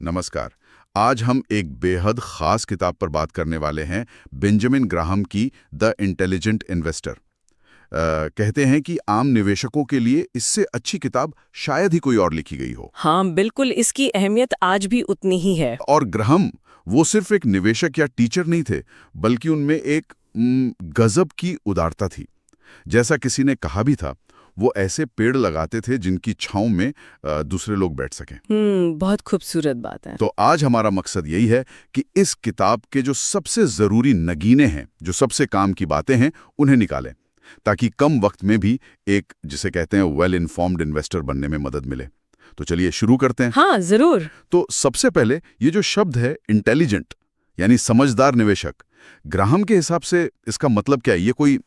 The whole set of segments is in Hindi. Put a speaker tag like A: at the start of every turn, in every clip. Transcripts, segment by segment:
A: नमस्कार। आज हम एक बेहद खास किताब पर बात करने वाले हैं, बेंजामिन ग्राहम की द इंटेलिजेंट इन्वेस्टर। कहते हैं कि आम निवेशकों के लिए इससे अच्छी किताब शायद ही कोई और लिखी गई हो।
B: हाँ बिल्कुल, इसकी अहमियत आज भी उतनी ही है।
A: और ग्राहम वो सिर्फ एक निवेशक या टीचर नहीं थे, बल्कि उनमें एक गजब की उदारता थी। जैसा किसी ने कहा भी था, वो ऐसे पेड़ लगाते थे जिनकी छांव में दूसरे लोग बैठ सकें।
B: बहुत खूबसूरत बात है।
A: तो आज हमारा मकसद यही है कि इस किताब के जो सबसे जरूरी नगीने हैं, जो सबसे काम की बातें हैं, उन्हें निकालें, ताकि कम वक्त में भी एक, जिसे कहते हैं, वेल इन्फॉर्म्ड इन्वेस्टर बनने में मदद मिले। तो चलिए शुरू करते हैं।
B: हाँ जरूर।
A: तो सबसे पहले ये जो शब्द है इंटेलिजेंट, यानी समझदार निवेशक, ग्राहम के हिसाब से इसका मतलब क्या है? ये कोई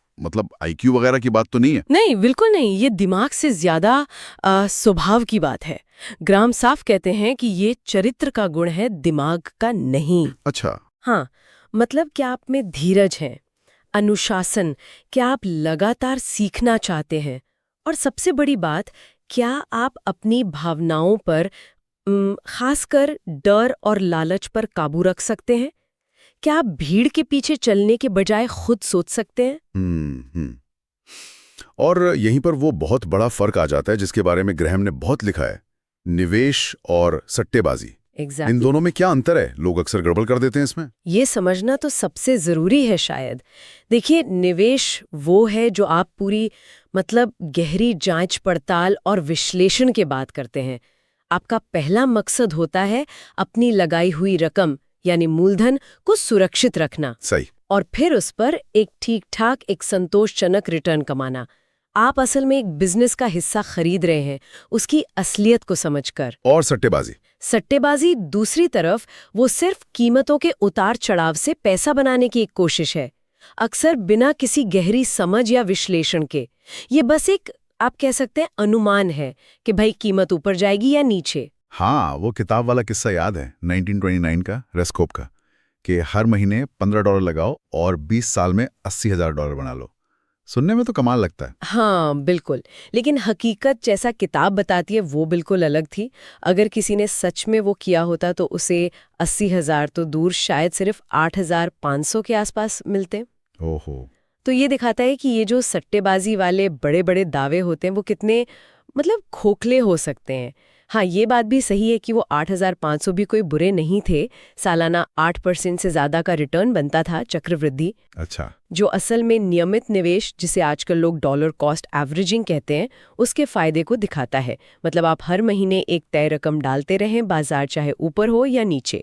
A: आईक्यू वगैरह की बात तो नहीं है?
B: नहीं, बिल्कुल नहीं। ये दिमाग से ज्यादा स्वभाव की बात है। ग्राम साफ कहते हैं कि ये चरित्र का गुण है, दिमाग का नहीं।
A: अच्छा।
B: हाँ, मतलब क्या आप में धीरज है, अनुशासन, क्या आप लगातार सीखना चाहते हैं, और सबसे बड़ी बात, क्या आप अपनी भावनाओं पर, खासकर डर और लालच पर काबू रख सकते हैं? क्या आप भीड़ के पीछे चलने के बजाय खुद सोच सकते हैं?
A: और यहीं पर वो बहुत बड़ा फर्क आ जाता है जिसके बारे में ग्रैहम ने बहुत लिखा है, निवेश और सट्टेबाजी। इन दोनों में क्या अंतर है? लोग अक्सर गड़बड़ कर देते हैं इसमें।
B: ये समझना तो सबसे जरूरी है शायद। देखिए, निवेश वो है जो आप पूरी गहरी जांच पड़ताल और विश्लेषण के बात करते हैं। आपका पहला मकसद होता है अपनी लगाई हुई रकम यानी मूलधन को सुरक्षित रखना।
A: सही।
B: और फिर उस पर एक ठीक ठाक, एक संतोषजनक रिटर्न कमाना। आप असल में एक बिजनेस का हिस्सा खरीद रहे हैं, उसकी असलियत को समझकर।
A: और सट्टेबाजी
B: दूसरी तरफ, वो सिर्फ कीमतों के उतार चढ़ाव से पैसा बनाने की एक कोशिश है, अक्सर बिना किसी गहरी समझ या विश्लेषण के। ये बस एक, आप कह सकते हैं, अनुमान है कि भाई कीमत ऊपर जाएगी या नीचे।
A: हाँ, वो किताब वाला किस्सा याद है 1929 का, रेस्कोप का, कि हर महीने $15 लगाओ और 20 साल में $80,000 बना लो। सुनने में तो कमाल लगता है।
B: हाँ बिल्कुल, लेकिन हकीकत जैसा किताब बताती है वो बिल्कुल अलग थी। अगर किसी ने सच में वो किया होता तो उसे 80,000 तो दूर, शायद सिर्फ 8,500 के आसपास मिलते।
A: ओहो।
B: तो ये दिखाता है कि ये जो सट्टेबाजी वाले बड़े बड़े दावे होते हैं वो कितने खोखले हो सकते हैं। हाँ, ये बात भी सही है कि वो 8,500 भी कोई बुरे नहीं थे। सालाना 8% से ज्यादा का रिटर्न बनता था, चक्रवृद्धि।
A: अच्छा।
B: जो असल में नियमित निवेश, जिसे आजकल लोग डॉलर कॉस्ट एवरेजिंग कहते हैं, उसके फायदे को दिखाता है। मतलब आप हर महीने एक तय रकम डालते रहें, बाजार चाहे ऊपर हो या नीचे।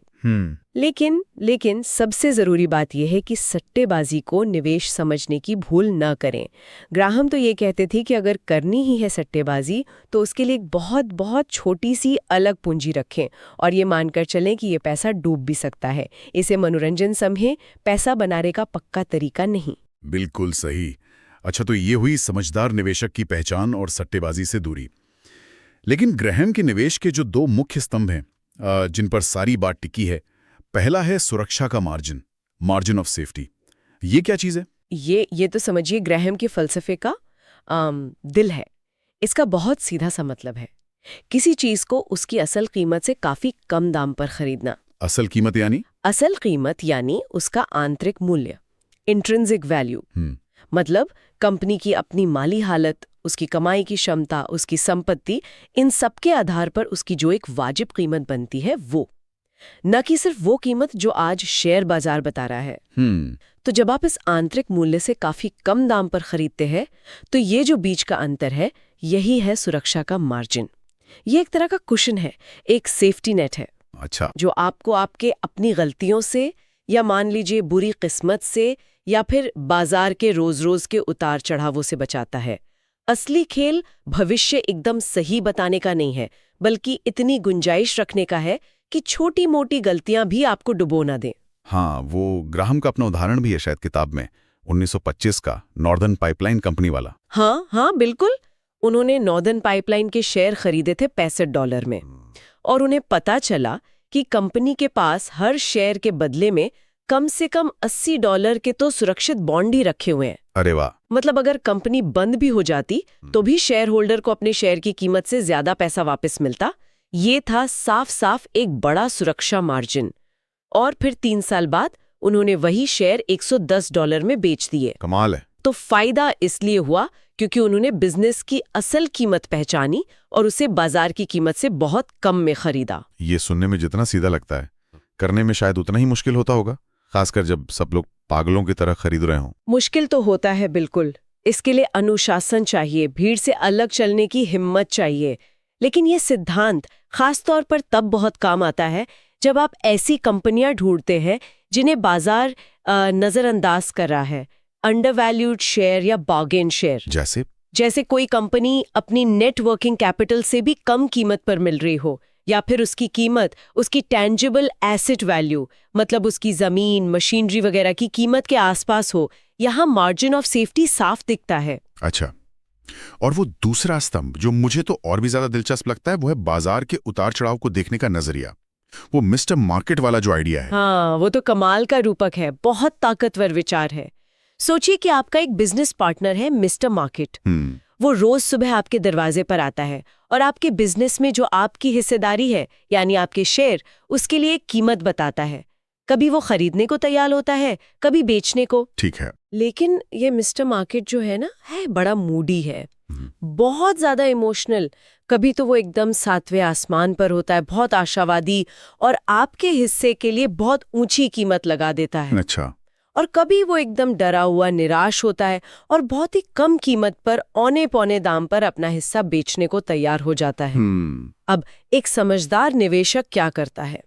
B: लेकिन सबसे जरूरी बात यह है कि सट्टेबाजी को निवेश समझने की भूल न करें। ग्राहम तो ये कहते थे कि अगर करनी ही है सट्टेबाजी तो उसके लिए एक बहुत बहुत छोटी सी अलग पूंजी रखें और ये मानकर चलें कि ये पैसा डूब भी सकता है। इसे मनोरंजन समझें, पैसा बनाने का पक्का तरीका नहीं।
A: बिल्कुल सही। अच्छा, तो ये हुई समझदार निवेशक की पहचान और सट्टेबाजी से दूरी। लेकिन ग्रैहम के निवेश के जो दो मुख्य स्तंभ हैं जिन पर सारी बात टिकी है, पहला है सुरक्षा का मार्जिन ऑफ सेफ्टी। ये क्या चीज है?
B: ये तो समझिए ग्रैहम के फलसफे का दिल है। इसका बहुत सीधा सा मतलब है किसी चीज को उसकी असल कीमत से काफी कम दाम पर खरीदना।
A: असल कीमत यानी?
B: असल कीमत यानी उसका आंतरिक मूल्य, इंट्रिंसिक वैल्यू। मतलब कंपनी की अपनी माली हालत, उसकी कमाई की क्षमता, उसकी संपत्ति, इन सब के आधार पर उसकी जो एक वाजिब कीमत बनती है, वो, न कि सिर्फ वो कीमत जो आज शेयर बाजार बता रहा है। तो जब आप इस आंतरिक मूल्य से काफी कम दाम पर खरीदते हैं, तो ये जो बीच का अंतर है, यही है सुरक्षा का मार्जिन। ये एक तरह का कुशन है, एक सेफ्टी नेट है।
A: अच्छा।
B: जो आपको आपके अपनी गलतियों से, या मान लीजिए बुरी किस्मत से, या फिर बाजार के रोज रोज के उतार चढ़ावों से बचाता है। असली खेल भविष्य एकदम सही बताने का नहीं है, बल्कि इतनी गुंजाइश रखने का है कि छोटी मोटी गलतियां भी आपको डुबो ना दें।
A: हाँ, वो ग्राहम का अपना उदाहरण भी है शायद किताब में, 1925 का, नॉर्दर्न पाइपलाइन कंपनी वाला।
B: हाँ बिल्कुल। उन्होंने नॉर्दर्न पाइपलाइन के शेयर खरीदे थे $65 में, और उन्हें पता चला कि कंपनी के पास हर शेयर के बदले में कम से कम $80 के तो सुरक्षित बॉन्ड ही रखे हुए हैं।
A: अरे वाह।
B: मतलब अगर कंपनी बंद भी हो जाती तो भी शेयर होल्डर को अपने शेयर की कीमत से ज्यादा पैसा वापस मिलता। ये था साफ साफ एक बड़ा सुरक्षा मार्जिन। और फिर 3 साल बाद उन्होंने वही शेयर $110 में बेच दिए।
A: कमाल है।
B: तो फायदा इसलिए हुआ क्योंकि उन्होंने बिजनेस की असल कीमत पहचानी और उसे बाजार की कीमत से बहुत कम में खरीदा।
A: ये सुनने में जितना सीधा लगता है, करने में शायद उतना ही मुश्किल होता होगा, खासकर जब सब लोग पागलों की तरह खरीद रहे हों।
B: मुश्किल तो होता है बिल्कुल। इसके लिए अनुशासन चाहिए, भीड़ से अलग चलने की हिम्मत चाहिए। लेकिन ये सिद्धांत खास तौर पर तब बहुत काम आता है जब आप ऐसी कंपनियां ढूंढते हैं जिन्हें बाजार नजरअंदाज कर रहा है, अंडरवैल्यूड शेयर या बार्गेन शेयर। जैसे कोई कंपनी अपनी नेट वर्किंग कैपिटल से भी कम कीमत पर मिल रही हो, या फिर उसकी कीमत उसकी टैंजिबल एसेट वैल्यू, मतलब उसकी जमीन, मशीनरी वगैरह की कीमत के आसपास हो। यहाँ मार्जिन ऑफ सेफ्टी साफ दिखता है।
A: अच्छा, और वो दूसरा स्तंभ जो मुझे तो और भी ज्यादा दिलचस्प लगता है, वो है बाजार के उतार चढ़ाव को देखने का नजरिया। वो मिस्टर मार्केट वाला जो आइडिया है।
B: हाँ, वो तो कमाल का रूपक है, बहुत ताकतवर विचार है। सोचिए कि आपका एक बिजनेस पार्टनर है मिस्टर मार्केट। वो रोज सुबह आपके दरवाजे पर आता है और आपके बिजनेस में जो आपकी हिस्सेदारी है, यानी आपके शेयर, उसके लिए एक कीमत बताता है। कभी वो खरीदने को तैयार होता है, कभी बेचने को।
A: ठीक है।
B: लेकिन ये मिस्टर मार्केट जो है ना, है बड़ा मूडी है, बहुत ज्यादा इमोशनल। कभी तो वो एकदम 7वें आसमान पर होता है, बहुत आशावादी, और आपके हिस्से के लिए बहुत ऊंची कीमत लगा देता है।
A: अच्छा।
B: और कभी वो एकदम डरा हुआ, निराश होता है और बहुत ही कम कीमत पर, औने पौने दाम पर अपना हिस्सा बेचने को तैयार हो जाता है। अब एक समझदार निवेशक क्या करता है?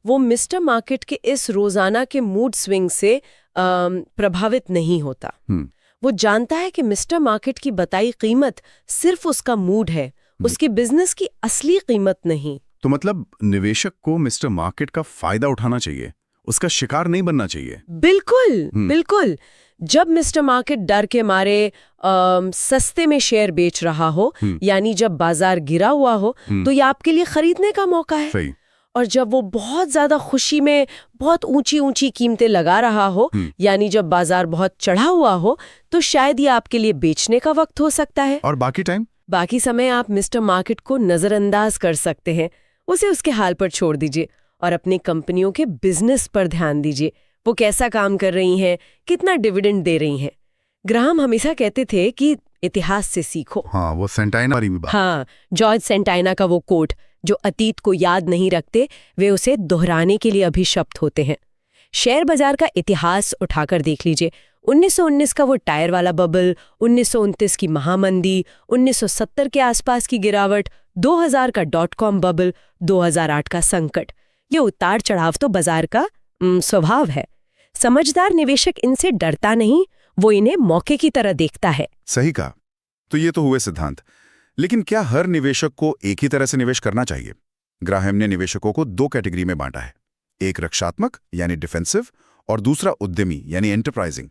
B: वो मिस्टर मार्केट के इस रोजाना के मूड स्विंग से प्रभावित नहीं होता। वो जानता है कि मिस्टर मार्केट की बताई कीमत सिर्फ उसका मूड है, उसकी बिजनेस की असली कीमत नहीं।
A: तो मतलब निवेशक को मिस्टर मार्केट का फायदा उठाना चाहिए, उसका शिकार नहीं बनना चाहिए।
B: बिल्कुल बिल्कुल। जब मिस्टर मार्केट डर के मारे सस्ते में शेयर बेच रहा हो, यानी जब बाजार गिरा हुआ हो, तो ये आपके लिए खरीदने का मौका है।
A: सही।
B: और जब वो बहुत ज्यादा खुशी में बहुत ऊंची ऊंची कीमतें लगा रहा हो, यानी जब बाजार बहुत चढ़ा हुआ हो, तो शायद ये आपके लिए बेचने का वक्त हो सकता है।
A: और बाकी
B: समय आप मिस्टर मार्केट को नजरअंदाज कर सकते हैं, उसे उसके हाल पर छोड़ दीजिए और अपनी कंपनियों के बिजनेस पर ध्यान दीजिए। वो कैसा काम कर रही हैं, कितना डिविडेंड दे रही हैं। ग्राहम हमेशा कहते थे कि इतिहास से सीखो।
A: हाँ, वो सेंटाइना वाली बात।
B: हाँ, जॉर्ज सेंटाइना का वो कोट, जो अतीत को याद नहीं रखते वे उसे दोहराने के लिए अभिशप्त होते हैं। शेयर बाजार का इतिहास उठाकर देख लीजिए। 1919 का वो टायर वाला बबल, 1929 की महामंदी, 1970 के आसपास की गिरावट, 2000 का .com बबल, 2008 का संकट। ये उतार चढ़ाव तो बाजार का स्वभाव है। समझदार निवेशक इनसे डरता नहीं, वो इन्हें मौके की तरह देखता है।
A: सही कहा। तो ये तो हुए सिद्धांत, लेकिन क्या हर निवेशक को एक ही तरह से निवेश करना चाहिए? ग्राहम ने निवेशकों को 2 कैटेगरी में बांटा है, एक रक्षात्मक यानी डिफेंसिव और दूसरा उद्यमी यानी एंटरप्राइजिंग।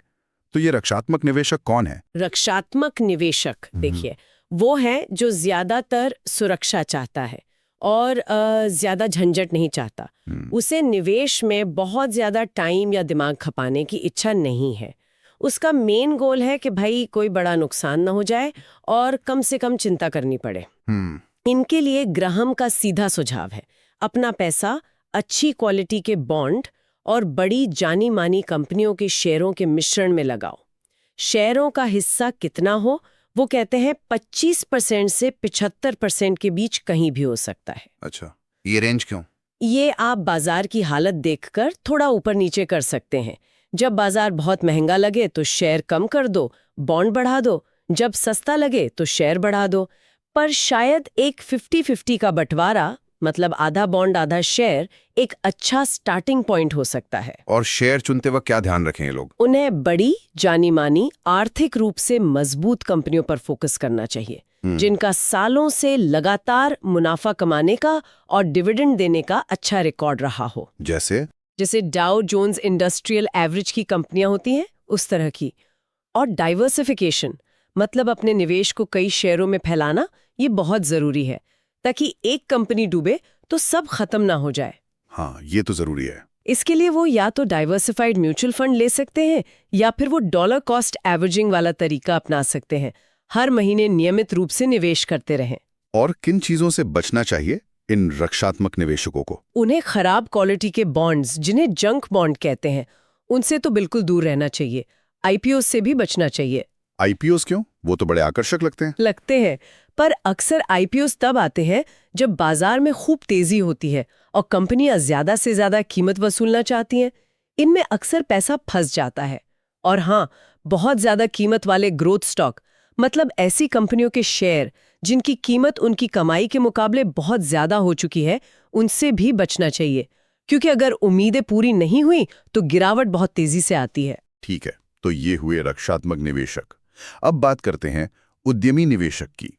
A: तो ये रक्षात्मक निवेशक कौन है?
B: रक्षात्मक निवेशक देखिए, वो है जो ज्यादातर सुरक्षा चाहता है और ज्यादा झंझट नहीं चाहता। उसे निवेश में बहुत ज्यादा टाइम या दिमाग खपाने की इच्छा नहीं है। उसका मेन गोल है कि भाई कोई बड़ा नुकसान ना हो जाए और कम से कम चिंता करनी पड़े। इनके लिए ग्राहम का सीधा सुझाव है, अपना पैसा अच्छी क्वालिटी के बॉन्ड और बड़ी जानी मानी कंपनियों के शेयरों के मिश्रण में लगाओ। शेयरों का हिस्सा कितना हो, वो कहते हैं 25% से 75% के बीच कहीं भी हो सकता है।
A: अच्छा, ये रेंज क्यों?
B: ये आप बाजार की हालत देखकर थोड़ा ऊपर नीचे कर सकते हैं। जब बाजार बहुत महंगा लगे तो शेयर कम कर दो, बॉन्ड बढ़ा दो। जब सस्ता लगे तो शेयर बढ़ा दो। पर शायद एक 50-50 का बंटवारा, मतलब आधा बॉन्ड आधा शेयर, एक अच्छा स्टार्टिंग पॉइंट हो सकता है।
A: और शेयर चुनते वक्त क्या ध्यान रखें ये लोग?
B: उन्हें बड़ी, जानी मानी, आर्थिक रूप से मजबूत कंपनियों पर फोकस करना चाहिए, जिनका सालों से लगातार मुनाफा कमाने का और डिविडेंड देने का अच्छा रिकॉर्ड रहा हो। जैसे डाउ जोन्स इंडस्ट्रियल एवरेज की कंपनियां होती हैं, उस तरह की। और डाइवर्सिफिकेशन, मतलब अपने निवेश को कई शेयरों में फैलाना, ये बहुत जरूरी है, ताकि एक कंपनी डूबे तो सब खत्म ना हो जाए।
A: हाँ, ये तो जरूरी है।
B: इसके लिए वो या तो डाइवर्सिफाइड म्यूचुअल फंड ले सकते हैं या फिर वो डॉलर कॉस्ट एवरेजिंग वाला तरीका अपना सकते हैं। हर महीने नियमित रूप से निवेश करते रहें।
A: और किन चीजों से बचना चाहिए
C: इन रक्षात्मक निवेशकों को?
B: उन्हें खराब क्वालिटी के बॉन्ड्स, जिन्हें जंक बॉन्ड कहते हैं, उनसे तो बिल्कुल दूर रहना चाहिए। आईपीओ से भी बचना चाहिए।
C: आईपीओस क्यों? वो तो बड़े आकर्षक लगते हैं।
B: पर अक्सर आईपीओस तब आते हैं जब बाजार में खूब तेजी होती है और कंपनियां ज्यादा से ज्यादा कीमत वसूलना चाहती हैं। इनमें अक्सर पैसा फंस जाता है। और हाँ, बहुत ज्यादा कीमत वाले ग्रोथ स्टॉक, मतलब ऐसी कंपनियों के शेयर जिनकी कीमत उनकी कमाई के मुकाबले बहुत ज्यादा हो चुकी है, उनसे भी बचना चाहिए। क्योंकि अगर उम्मीदें पूरी नहीं हुई तो गिरावट बहुत तेजी से आती है।
C: ठीक है, तो ये हुए रक्षात्मक निवेशक। अब बात करते हैं उद्यमी निवेशक की।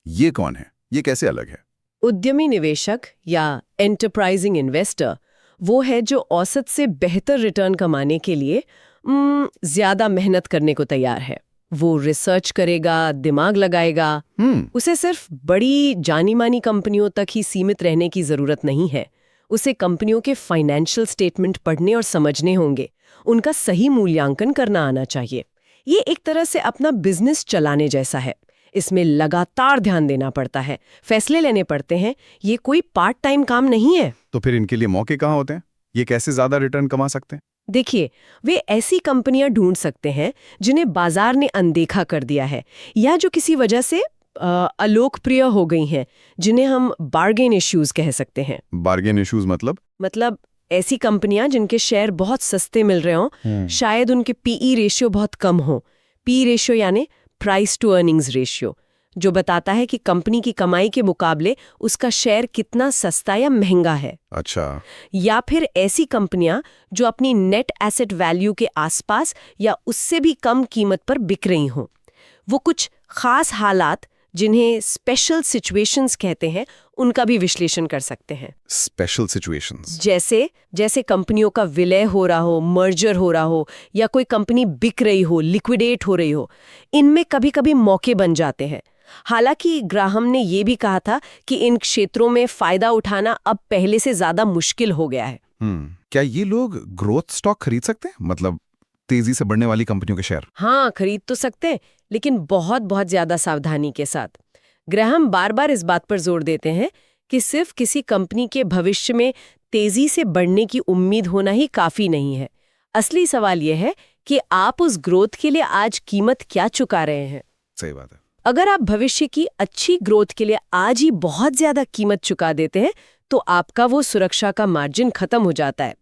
C: ये कौन है? ये कैसे अलग है?
B: उद्यमी निवेशक या एंटरप्राइजिंग इन्वेस्टर वो है जो औसत से बेहतर रिटर्न कमाने के लिए ज्यादा मेहनत करने को तैयार है। वो रिसर्च करेगा, दिमाग लगाएगा। उसे सिर्फ बड़ी जानी मानी कंपनियों तक ही सीमित रहने की जरूरत नहीं है। उसे कंपनियों के फाइनेंशियल स्टेटमेंट पढ़ने और समझने होंगे, उनका सही मूल्यांकन करना आना चाहिए। ये एक तरह से अपना बिजनेस चलाने जैसा है। इसमें लगातार ध्यान देना पड़ता है, फैसले लेने पड़ते हैं। ये कोई पार्ट टाइम काम नहीं है।
C: तो फिर इनके लिए मौके कहाँ होते हैं? ये कैसे ज्यादा रिटर्न कमा सकते हैं?
B: देखिए, वे ऐसी कंपनियां ढूंढ सकते हैं जिन्हें बाजार ने अनदेखा कर दिया है या जो किसी वजह से अलोकप्रिय हो गई हैं, जिन्हें हम बार्गेन इश्यूज कह सकते हैं।
C: बार्गेन इश्यूज मतलब
B: ऐसी कंपनियां जिनके शेयर बहुत सस्ते मिल रहे हों, शायद उनके पीई रेशियो बहुत कम हो। पी रेशियो यानी प्राइस टू अर्निंग्स रेशियो, जो बताता है कि कंपनी की कमाई के मुकाबले उसका शेयर कितना सस्ता या महंगा है।
C: अच्छा।
B: या फिर ऐसी कंपनियां जो अपनी नेट एसेट वैल्यू के आसपास या उससे भी कम कीमत पर बिक रही हों। वो कुछ खास हालात, जिन्हें स्पेशल सिचुएशंस कहते हैं, उनका भी विश्लेषण कर सकते हैं।
C: स्पेशल सिचुएशंस
B: जैसे कंपनियों का विलय हो रहा हो, मर्जर हो रहा हो, या कोई कंपनी बिक रही हो, लिक्विडेट हो रही हो। इनमें कभी-कभी मौके बन जाते हैं। हालांकि ग्राहम ने ये भी कहा था कि इन क्षेत्रों में फायदा उठाना अब पहले से ज्यादा मुश्किल हो गया है।
C: क्या ये लोग ग्रोथ स्टॉक खरीद सकते हैं? मतलब तेजी से बढ़ने वाली कंपनियों के शेयर?
B: हाँ, खरीद तो सकते हैं, लेकिन बहुत बहुत ज्यादा सावधानी के साथ। ग्राहम बार बार इस बात पर जोर देते हैं कि सिर्फ किसी कंपनी के भविष्य में तेजी से बढ़ने की उम्मीद होना ही काफी नहीं है। असली सवाल यह है कि आप उस ग्रोथ के लिए आज कीमत क्या चुका रहे हैं।
C: सही बात है।
B: अगर आप भविष्य की अच्छी ग्रोथ के लिए आज ही बहुत ज्यादा कीमत चुका देते हैं, तो आपका वो सुरक्षा का मार्जिन खत्म हो जाता है।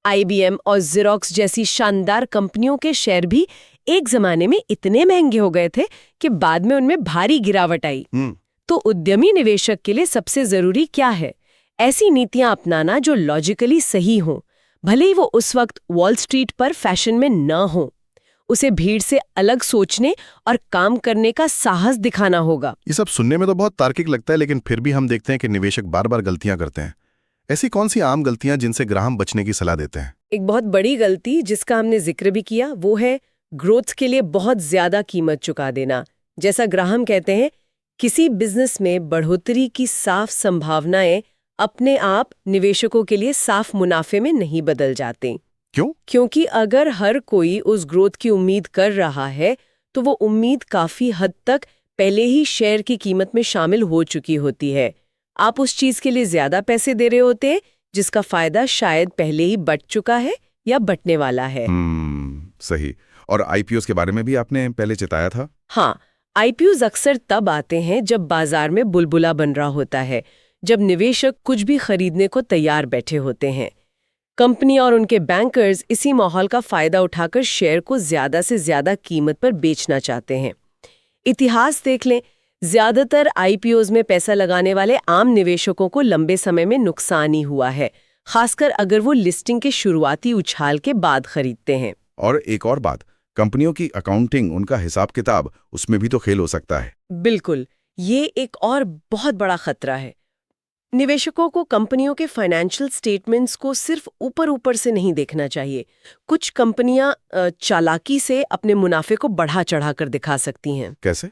B: IBM और Xerox जैसी शानदार कंपनियों के शेयर भी एक जमाने में इतने महंगे हो गए थे कि बाद में उनमें भारी गिरावट आई। तो उद्यमी निवेशक के लिए सबसे जरूरी क्या है? ऐसी नीतियां अपनाना जो लॉजिकली सही हों, भले ही वो उस वक्त वॉल स्ट्रीट पर फैशन में न हो। उसे भीड़ से अलग सोचने और काम करने का साहस दिखाना होगा।
C: ये सब सुनने में तो बहुत तार्किक लगता है, लेकिन फिर भी हम देखते हैं कि निवेशक बार बार गलतियां करते हैं। ऐसी कौन सी आम गलतियां जिनसे ग्राहम बचने की सलाह देते हैं?
B: एक बहुत बड़ी गलती जिसका हमने जिक्र भी किया, वो है ग्रोथ के लिए बहुत ज्यादा कीमत चुका देना। जैसा ग्राहम कहते हैं, किसी बिजनेस में बढ़ोतरी की साफ संभावनाएं अपने आप निवेशकों के लिए साफ मुनाफे में नहीं बदल जाते।
C: क्यों?
B: क्योंकि अगर हर कोई उस ग्रोथ की उम्मीद कर रहा है, तो वो उम्मीद काफी हद तक पहले ही शेयर की कीमत में शामिल हो चुकी होती है। आप उस चीज के लिए ज्यादा पैसे दे रहे होते हैं जिसका फायदा शायद पहले ही बट चुका है या बटने वाला है।
C: सही। और आईपीओस के बारे में भी आपने पहले चिताया था।
B: हाँ, आईपीओस अक्सर तब आते हैं जब बाजार में बुलबुला बन रहा होता है, जब निवेशक कुछ भी खरीदने को तैयार बैठे होते हैं। कंपनी और उनके बैंकर्स इसी माहौल का फायदा उठाकर शेयर को ज्यादा से ज्यादा कीमत पर बेचना चाहते हैं। इतिहास देख लें, ज्यादातर आईपीओज में पैसा लगाने वाले आम निवेशकों को लंबे समय में नुकसान ही हुआ है, खासकर अगर वो लिस्टिंग के शुरुआती उछाल के बाद खरीदते हैं।
C: और एक और बात, कंपनियों की अकाउंटिंग, उनका हिसाब किताब, उसमें भी तो खेल हो सकता है।
B: बिल्कुल, ये एक और बहुत बड़ा खतरा है। निवेशकों को कंपनियों के फाइनेंशियल स्टेटमेंट्स को सिर्फ ऊपर ऊपर से नहीं देखना चाहिए। कुछ कंपनियां चालाकी से अपने मुनाफे को बढ़ा चढ़ा कर दिखा सकती हैं।
C: कैसे?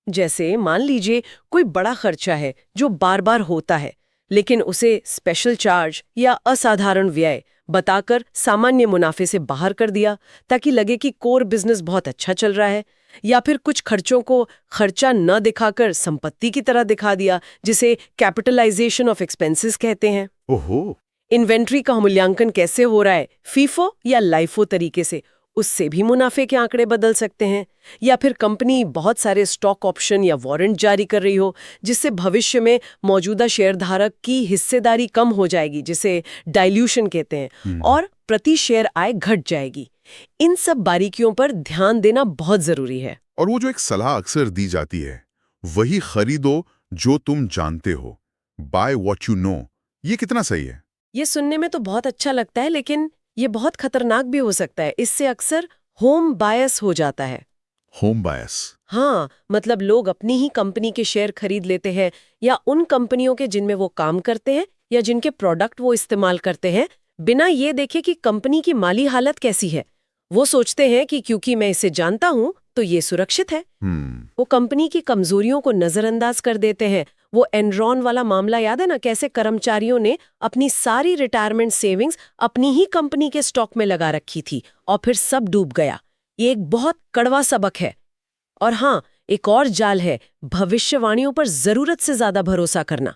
B: जैसे मान लीजिए कोई बड़ा खर्चा है जो बार बार होता है, लेकिन उसे स्पेशल चार्ज या असाधारण व्यय बताकर सामान्य मुनाफे से बाहर कर दिया, ताकि लगे कि कोर बिजनेस बहुत अच्छा चल रहा है। या फिर कुछ खर्चों को खर्चा न दिखाकर संपत्ति की तरह दिखा दिया, जिसे कैपिटलाइजेशन ऑफ एक्सपेंसेस कहते हैं।
A: ओहो।
B: इन्वेंट्री का मूल्यांकन कैसे हो रहा है, फीफो या लाइफो तरीके से, उससे भी मुनाफे के आंकड़े बदल सकते हैं। या फिर कंपनी बहुत सारे स्टॉक ऑप्शन या वारंट जारी कर रही हो, जिससे भविष्य में मौजूदा शेयरधारक की हिस्सेदारी कम हो जाएगी, जिसे डाइल्यूशन कहते हैं, और प्रति शेयर आय घट जाएगी। इन सब बारीकियों पर ध्यान देना बहुत जरूरी है।
D: और वो जो एक सलाह अक्सर दी जाती है, वही खरीदो जो तुम जानते हो, बाय व्हाट यू नो, ये कितना सही है?
B: ये सुनने में तो बहुत अच्छा लगता है, लेकिन ये बहुत खतरनाक भी हो सकता है। इससे अक्सर होम बायस हो जाता है।
D: होम बायस?
B: हाँ, मतलब लोग अपनी ही कंपनी के शेयर खरीद लेते हैं, या उन कंपनियों के जिनमें वो काम करते हैं या जिनके प्रोडक्ट वो इस्तेमाल करते हैं, बिना ये देखे कि कंपनी की माली हालत कैसी है। वो सोचते हैं कि क्योंकि मैं इसे जानता हूं तो ये सुरक्षित है। वो कंपनी की कमजोरियों को नजरअंदाज कर देते हैं। वो एनरॉन वाला मामला याद है ना, कैसे कर्मचारियों ने अपनी सारी रिटायरमेंट सेविंग्स अपनी ही कंपनी के स्टॉक में लगा रखी थी और फिर सब डूब गया। ये एक बहुत कड़वा सबक है। और हाँ, एक और जाल है भविष्यवाणियों पर जरूरत से ज्यादा भरोसा करना।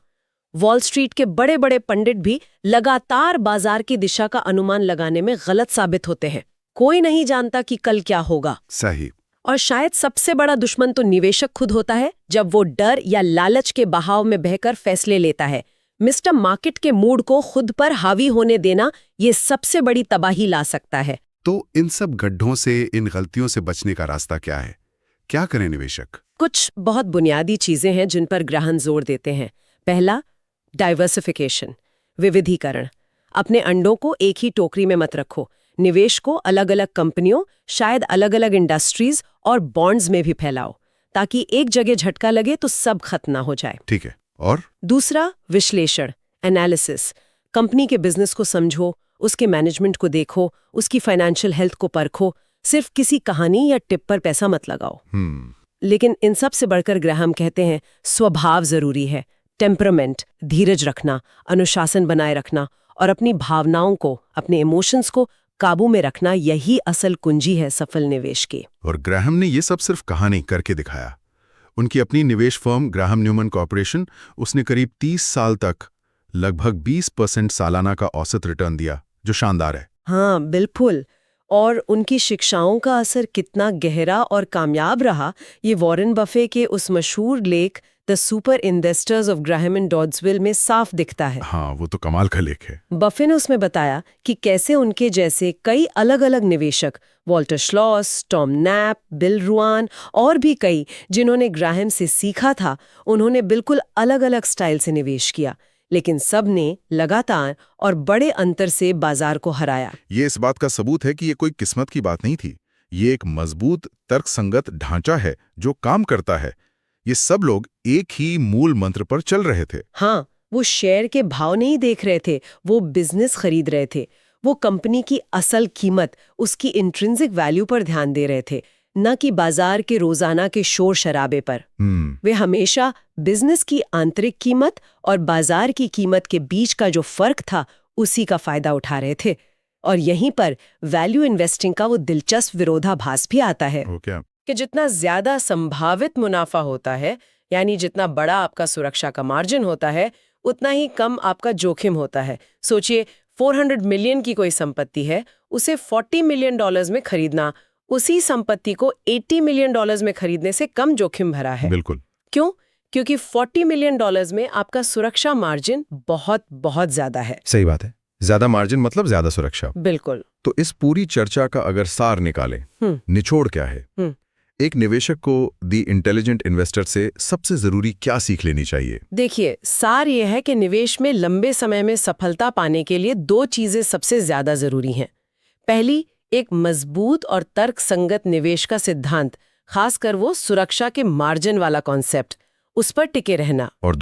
B: वॉल स्ट्रीट के बड़े बड़े पंडित भी लगातार बाजार की दिशा का अनुमान लगाने में गलत साबित होते हैं। कोई नहीं जानता कि कल क्या होगा।
D: सही।
B: और शायद सबसे बड़ा दुश्मन तो निवेशक खुद होता है, जब वो डर या लालच के बहाव में बहकर फैसले लेता है। मिस्टर मार्केट के मूड को खुद पर हावी होने देना ये सबसे बड़ी तबाही ला सकता है।
D: तो इन सब गड्ढों से, इन गलतियों से बचने का रास्ता क्या है? क्या करें निवेशक?
B: कुछ बहुत बुनियादी चीजें हैं जिन पर ग्राहन जोर देते हैं। पहला, डाइवर्सिफिकेशन, विविधीकरण। अपने अंडों को एक ही टोकरी में मत रखो। निवेश को अलग अलग कंपनियों, शायद अलग अलग इंडस्ट्रीज और बॉन्ड्स में भी फैलाओ, ताकि एक जगह झटका लगे तो सब खत्म ना हो जाए।
D: ठीक है। और
B: दूसरा, विश्लेषण, एनालिसिस। कंपनी के बिजनेस को समझो, उसके मैनेजमेंट को देखो, उसकी फाइनेंशियल हेल्थ को परखो। सिर्फ किसी कहानी या टिप पर पैसा मत लगाओ। लेकिन इन सब से बढ़कर ग्राहम कहते हैं स्वभाव जरूरी है। टेम्परामेंट, धीरज रखना, अनुशासन बनाए रखना और अपनी भावनाओं को, अपने इमोशंस को काबू में रखना, यही असल कुंजी है सफल निवेश की।
D: और ग्राहम ने ये सब सिर्फ कहानी करके दिखाया। उनकी अपनी निवेश फर्म ग्राहम न्यूमन कॉर्पोरेशन, उसने करीब 30 साल तक लगभग 20% सालाना का औसत रिटर्न दिया, जो शानदार है।
B: हाँ, बिल्कुल। और उनकी शिक्षाओं का असर कितना गहरा और कामयाब रहा, ये वॉरेन बफे के उस मशहूर लेख the super investors of Graham and Doddsville में साफ दिखता है।
D: हाँ, वो तो कमाल का लेख है।
B: बफे ने उसमें बताया कि कैसे उनके जैसे कई अलग अलग निवेशक, Walter Schloss, Tom Knapp, Bill Ruane और भी कई, जिन्होंने ग्राहम से सीखा था, उन्होंने बिल्कुल अलग अलग स्टाइल से निवेश किया, लेकिन सब ने लगातार और बड़े अंतर से बाजार को हराया।
D: ये इस बात का सबूत है कि ये कोई किस्मत की बात नहीं थी। ये एक मजबूत, तर्कसंगत ढांचा है जो काम करता है। ये सब लोग एक ही मूल मंत्र पर चल रहे थे।
B: हाँ, वो शेयर के भाव नहीं देख रहे थे, वो बिजनेस खरीद रहे थे। वो कंपनी की असल कीमत, उसकी इंट्रिंसिक वैल्यू पर ध्यान दे रहे थे, न कि बाजार के रोजाना के शोर शराबे पर। वे हमेशा बिजनेस की आंतरिक कीमत और बाजार की कीमत के बीच का जो फर्क था, उसी का फायदा उठा रहे थे। और यहीं पर वैल्यू इन्वेस्टिंग का वो दिलचस्प विरोधाभास भी आता है कि जितना ज्यादा संभावित मुनाफा होता है, यानी जितना बड़ा आपका सुरक्षा का मार्जिन होता है, उतना ही कम आपका जोखिम होता है। सोचिए, 400 मिलियन की कोई संपत्ति है, उसे $40 मिलियन में खरीदना उसी संपत्ति को $80 मिलियन में खरीदने से कम जोखिम भरा है।
D: बिल्कुल।
B: क्यों? क्योंकि $40 मिलियन में आपका सुरक्षा मार्जिन बहुत बहुत ज्यादा है।
C: सही बात है। ज्यादा मार्जिन मतलब ज्यादा सुरक्षा।
B: बिल्कुल।
C: तो इस पूरी चर्चा का अगर सार निकाले, निचोड़ क्या है? एक निवेशक को दी इंटेलिजेंट इन्वेस्टर से सबसे जरूरी क्या सीख लेनी चाहिए?
B: देखिए, सार यह है कि निवेश में लंबे समय में सफलता पाने के लिए 2 चीजें सबसे ज्यादा जरूरी हैं। पहली, एक मजबूत और तर्कसंगत निवेश का सिद्धांत, खासकर वो सुरक्षा के मार्जिन वाला कॉन्सेप्ट, उस पर टिके रहना।
C: और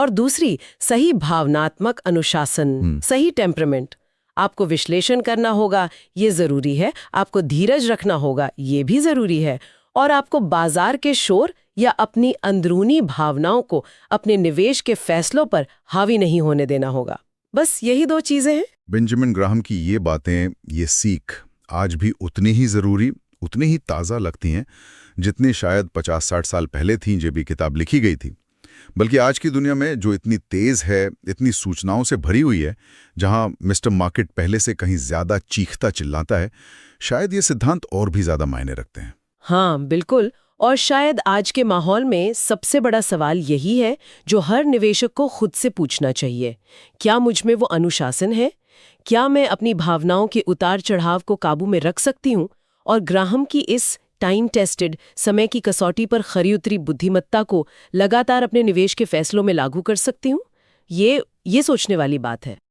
C: दूसरी,
B: सही भावनात्मक अनुशासन, सही टेम्परामेंट। आपको विश्लेषण करना होगा, ये जरूरी है। आपको धीरज रखना होगा, ये भी जरूरी है। और आपको बाजार के शोर या अपनी अंदरूनी भावनाओं को अपने निवेश के फैसलों पर हावी नहीं होने देना होगा। बस यही 2 चीजें हैं।
D: बेंजामिन ग्राहम की ये बातें, ये सीख आज भी उतनी ही जरूरी, उतनी ही ताज़ा लगती हैं जितनी शायद 50-60 साल पहले थीं जब ये किताब लिखी गई थी। बल्कि आज की दुनिया में जो इतनी तेज है, इतनी सूचनाओं से भरी हुई है, जहां मिस्टर मार्केट पहले से कहीं ज्यादा चीखता चिल्लाता है, शायद ये सिद्धांत और भी ज्यादा मायने रखते हैं।
B: हाँ, बिल्कुल। और शायद आज के माहौल में सबसे बड़ा सवाल यही है जो हर निवेशक को खुद से पूछना चाहिए। क्या मुझ में वो अनुशासन है? क्या मैं अपनी भावनाओं के उतार चढ़ाव को काबू में रख सकती हूँ और ग्राहम की इस टाइम टेस्टेड, समय की कसौटी पर खरी उतरी बुद्धिमत्ता को लगातार अपने निवेश के फैसलों में लागू कर सकती हूँ? ये सोचने वाली बात है।